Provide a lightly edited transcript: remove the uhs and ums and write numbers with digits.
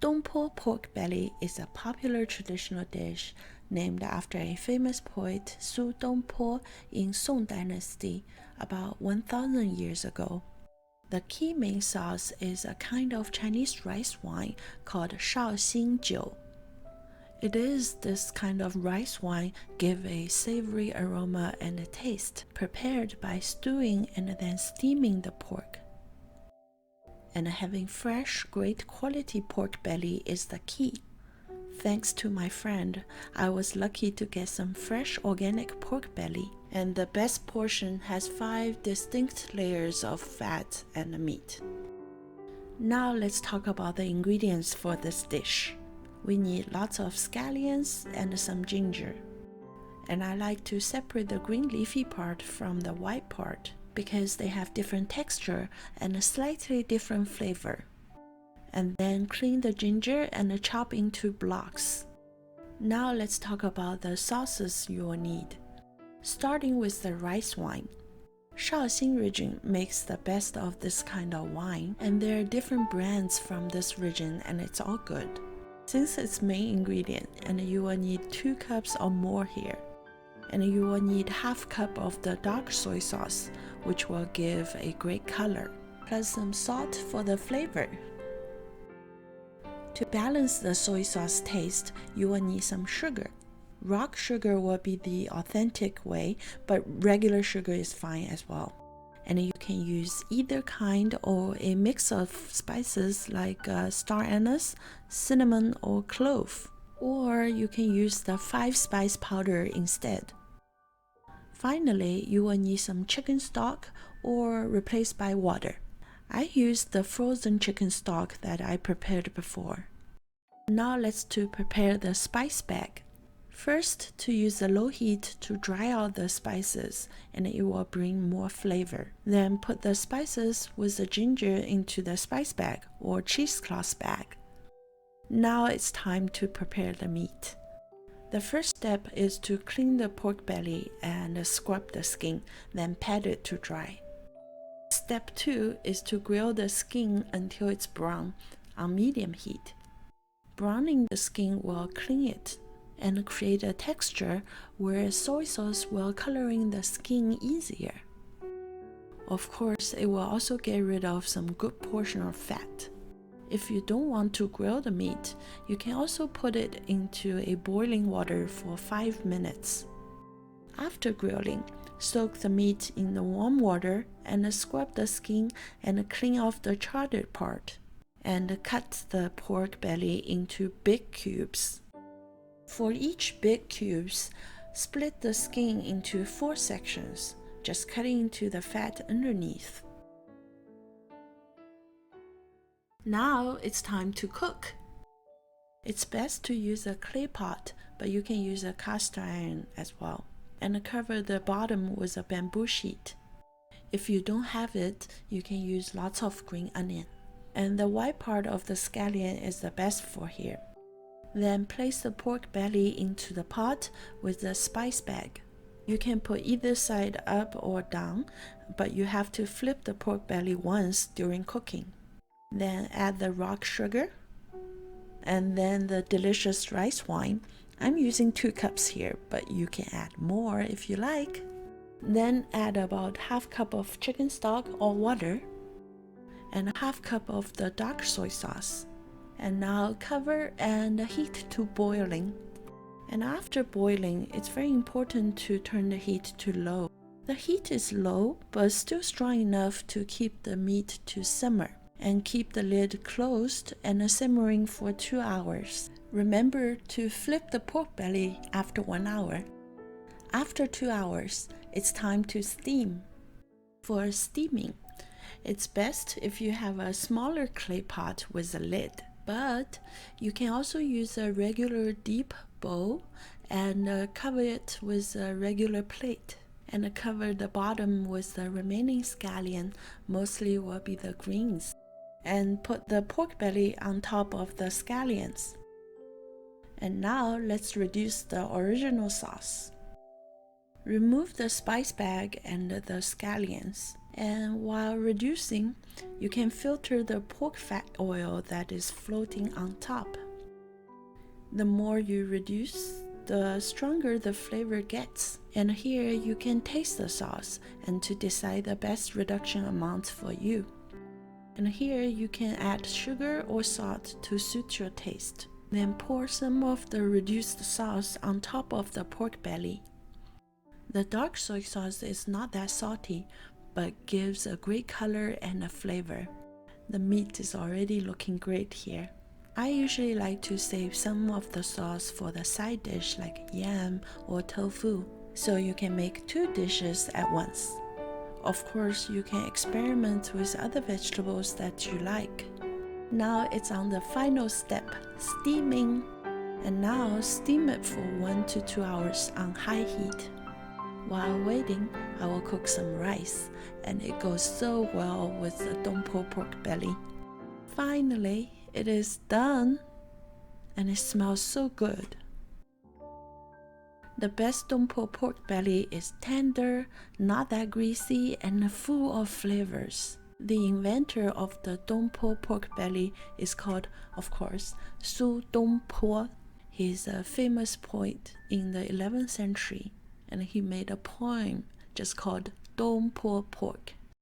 Po pork belly is a popular traditional dish named after a famous poet, Su Po, in Song Dynasty about 1,000 years ago. The key main sauce is a kind of Chinese rice wine called Shao Jiu. It is this kind of rice wine give a savory aroma and a taste, prepared by stewing and then steaming the pork. And having fresh, great quality pork belly is the key. Thanks to my friend, I was lucky to get some fresh organic pork belly, and the best portion has 5 distinct layers of fat and meat. Now let's talk about the ingredients for this dish. We need lots of scallions and some ginger. And I like to separate the green leafy part from the white part because they have different texture and a slightly different flavor. And then clean the ginger and chop into blocks. Now let's talk about the sauces you will need. Starting with the rice wine. Shaoxing region makes the best of this kind of wine, and there are different brands from this region and it's all good. Since it's main ingredient, and you will need 2 cups or more here. And you will need ½ cup of the dark soy sauce, which will give a great color, plus some salt for the flavor. To balance the soy sauce taste, you will need some sugar. Rock sugar will be the authentic way, but regular sugar is fine as well. And you can use either kind or a mix of spices like star anise, cinnamon, or clove. Or you can use the 5-spice powder instead. Finally, you will need some chicken stock or replace by water. I used the frozen chicken stock that I prepared before. Now let's prepare the spice bag. First, to use the low heat to dry out the spices, and it will bring more flavor. Then put the spices with the ginger into the spice bag or cheesecloth bag. Now it's time to prepare the meat. The first step is to clean the pork belly and scrub the skin, then pat it to dry. Step 2 is to grill the skin until it's brown on medium heat. Browning the skin will clean it and create a texture where soy sauce will coloring the skin easier. Of course, it will also get rid of some good portion of fat. If you don't want to grill the meat, you can also put it into a boiling water for 5 minutes. After grilling, soak the meat in the warm water and scrub the skin and clean off the charred part, and cut the pork belly into big cubes. For each big cubes, split the skin into 4 sections, just cutting into the fat underneath. Now it's time to cook. It's best to use a clay pot, but you can use a cast iron as well, and cover the bottom with a bamboo sheet. If you don't have it, you can use lots of green onion. And the white part of the scallion is the best for here. Then place the pork belly into the pot with the spice bag. You can put either side up or down, but you have to flip the pork belly once during cooking. Then add the rock sugar, and then the delicious rice wine. I'm using 2 cups here, but you can add more if you like. Then add about ½ cup of chicken stock or water, and ½ cup of the dark soy sauce. And now cover and heat to boiling. And after boiling, it's very important to turn the heat to low. The heat is low, but still strong enough to keep the meat to simmer. And keep the lid closed and simmering for 2 hours. Remember to flip the pork belly after 1 hour. After 2 hours, it's time to steam. For steaming, it's best if you have a smaller clay pot with a lid, but you can also use a regular deep bowl and cover it with a regular plate, and cover the bottom with the remaining scallion, mostly will be the greens, and put the pork belly on top of the scallions. And now let's reduce the original sauce. Remove the spice bag and the scallions, And while reducing, you can filter the pork fat oil that is floating on top. The more you reduce, the stronger the flavor gets. And here you can taste the sauce and to decide the best reduction amount for you. And here you can add sugar or salt to suit your taste. Then pour some of the reduced sauce on top of the pork belly. The dark soy sauce is not that salty, but gives a great color and a flavor. The meat is already looking great here. I usually like to save some of the sauce for the side dish like yam or tofu, so you can make 2 dishes at once. Of course, you can experiment with other vegetables that you like. Now it's on the final step, steaming. And now steam it for 1 to 2 hours on high heat. While waiting, I will cook some rice, and it goes so well with the Dongpo pork belly. Finally, it is done, and it smells so good. The best Dongpo pork belly is tender, not that greasy, and full of flavors. The inventor of the Dongpo pork belly is called, of course, Su Dongpo. He is a famous poet in the 11th century, and he made a poem just called Dongpo Pork.